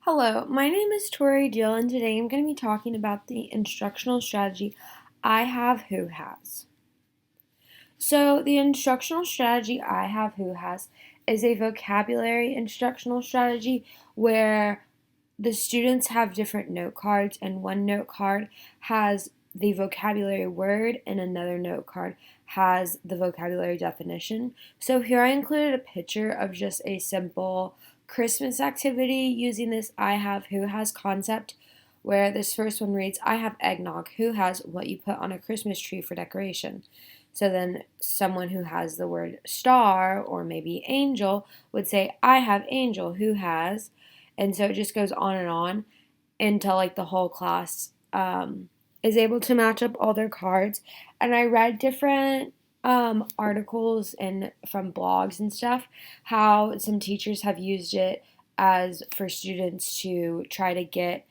Hello, my name is Tori Deal, and today I'm going to be talking about the instructional strategy I have, who has. So, the instructional strategy I have, who has is a vocabulary instructional strategy where the students have different note cards, and one note card has the vocabulary word, and another note card has the vocabulary definition. So here I included a picture of just a simple Christmas activity using this I have, who has concept, where this first one reads, I have eggnog, who has what you put on a Christmas tree for decoration. So then someone who has the word star or maybe angel would say, I have angel, who has, and so it just goes on until like the whole class is able to match up all their cards. And I read different articles and from blogs and stuff how some teachers have used it as for students to try to get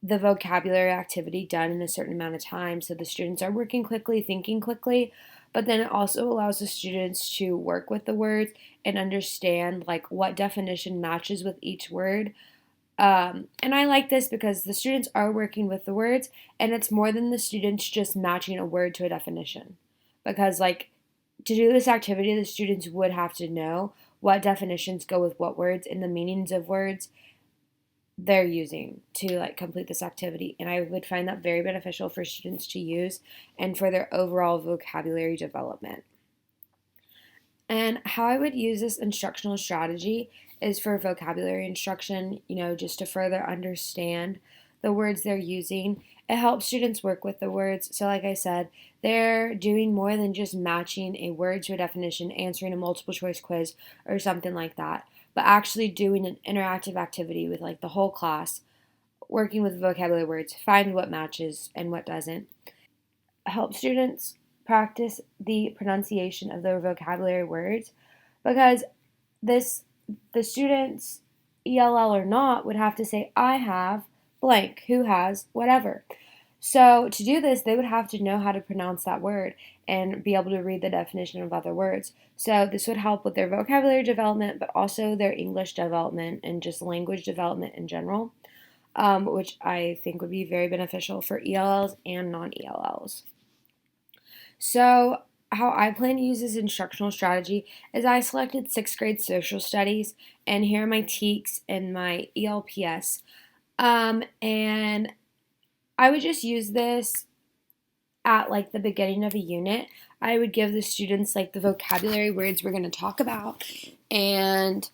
the vocabulary activity done in a certain amount of time, so the students are working quickly, thinking quickly, but then it also allows the students to work with the words and understand like what definition matches with each word. And I like this because the students are working with the words, and it's more than the students just matching a word to a definition. Because, like, to do this activity, the students would have to know what definitions go with what words and the meanings of words they're using to like complete this activity. And I would find that very beneficial for students to use and for their overall vocabulary development. And how I would use this instructional strategy is for vocabulary instruction, just to further understand the words they're using. It helps students work with the words. So, like I said, they're doing more than just matching a word to a definition, answering a multiple choice quiz, or something like that, but actually doing an interactive activity with like the whole class, working with vocabulary words, find what matches and what doesn't. Help students practice the pronunciation of their vocabulary words, because this the students, ELL or not, would have to say I have blank, who has whatever. So to do this, they would have to know how to pronounce that word and be able to read the definition of other words. So this would help with their vocabulary development, but also their English development and just language development in general, which I think would be very beneficial for ELLs and non-ELLs. So, how I plan to use this instructional strategy is I selected 6th grade social studies, and here are my TEKS and my ELPS. And I would just use this at like the beginning of a unit. I would give the students like the vocabulary words we're going to talk about, and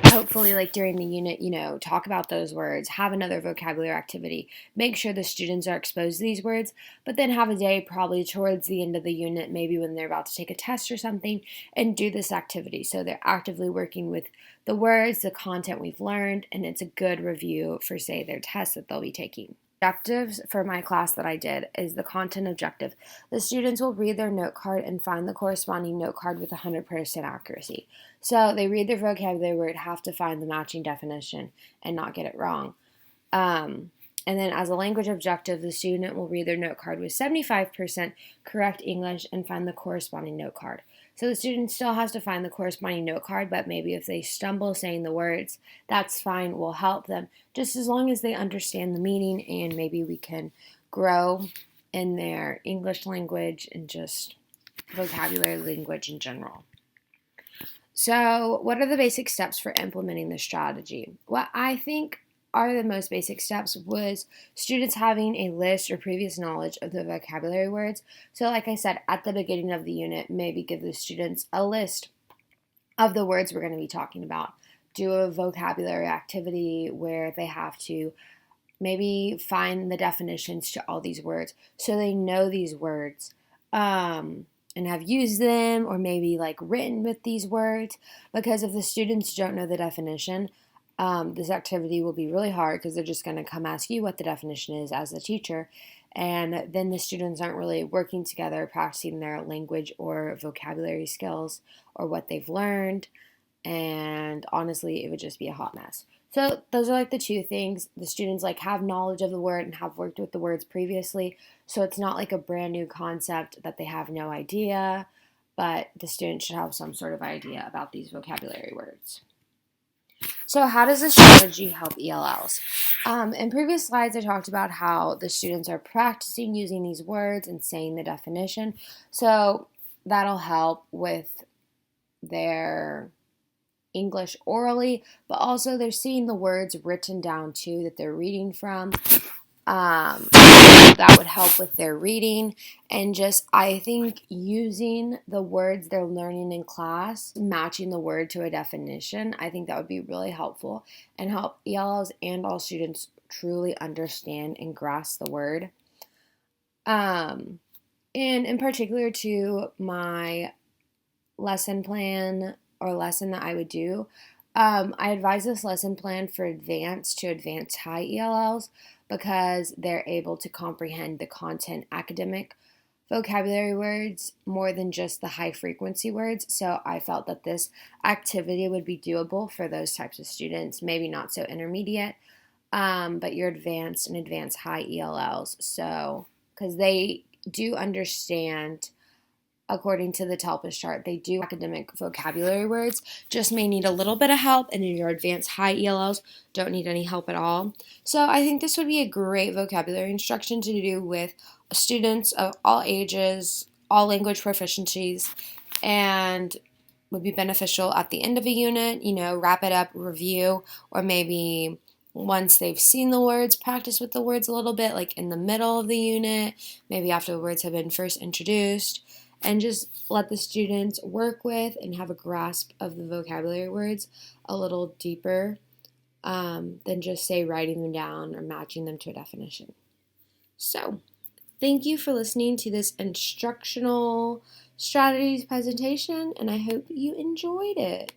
hopefully like during the unit, talk about those words, have another vocabulary activity, make sure the students are exposed to these words, but then have a day probably towards the end of the unit, maybe when they're about to take a test or something, and do this activity. So they're actively working with the words, the content we've learned, and it's a good review for, say, their test that they'll be taking. Objectives for my class that I did is the content objective. The students will read their note card and find the corresponding note card with 100% accuracy. So they read their vocabulary word, have to find the matching definition and not get it wrong. And then as a language objective, the student will read their note card with 75% correct English and find the corresponding note card. So the student still has to find the corresponding note card, but maybe if they stumble saying the words, that's fine. We'll help them just as long as they understand the meaning, and maybe we can grow in their English language and just vocabulary language in general. So, what are the basic steps for implementing this strategy? What I think are the most basic steps was students having a list or previous knowledge of the vocabulary words. So, like I said, at the beginning of the unit, maybe give the students a list of the words we're going to be talking about. Do a vocabulary activity where they have to maybe find the definitions to all these words so they know these words. And have used them, or maybe like written with these words, because if the students don't know the definition, this activity will be really hard because they're just going to come ask you what the definition is as a teacher, and then the students aren't really working together, practicing their language or vocabulary skills or what they've learned, and honestly, it would just be a hot mess. So those are like the two things. The students like have knowledge of the word and have worked with the words previously. So it's not like a brand new concept that they have no idea, but the students should have some sort of idea about these vocabulary words. So how does this strategy help ELLs? In previous slides, I talked about how the students are practicing using these words and saying the definition. So that'll help with their English orally, but also they're seeing the words written down too that they're reading from. That would help with their reading, and just I think using the words they're learning in class, matching the word to a definition, I think that would be really helpful and help ELLs and all students truly understand and grasp the word. And in particular to my lesson plan or lesson that I would do, I advise this lesson plan for advanced to advanced high ELLs because they're able to comprehend the content academic vocabulary words more than just the high frequency words. So I felt that this activity would be doable for those types of students, maybe not so intermediate, but your advanced and advanced high ELLs. So, because they do understand, according to the TELPUS chart, they do academic vocabulary words, just may need a little bit of help, and in your advanced high ELLs, don't need any help at all. So I think this would be a great vocabulary instruction to do with students of all ages, all language proficiencies, and would be beneficial at the end of a unit, wrap it up, review, or maybe once they've seen the words, practice with the words a little bit, like in the middle of the unit, maybe after the words have been first introduced, and just let the students work with and have a grasp of the vocabulary words a little deeper than just, say, writing them down or matching them to a definition. So, thank you for listening to this instructional strategies presentation, and I hope you enjoyed it.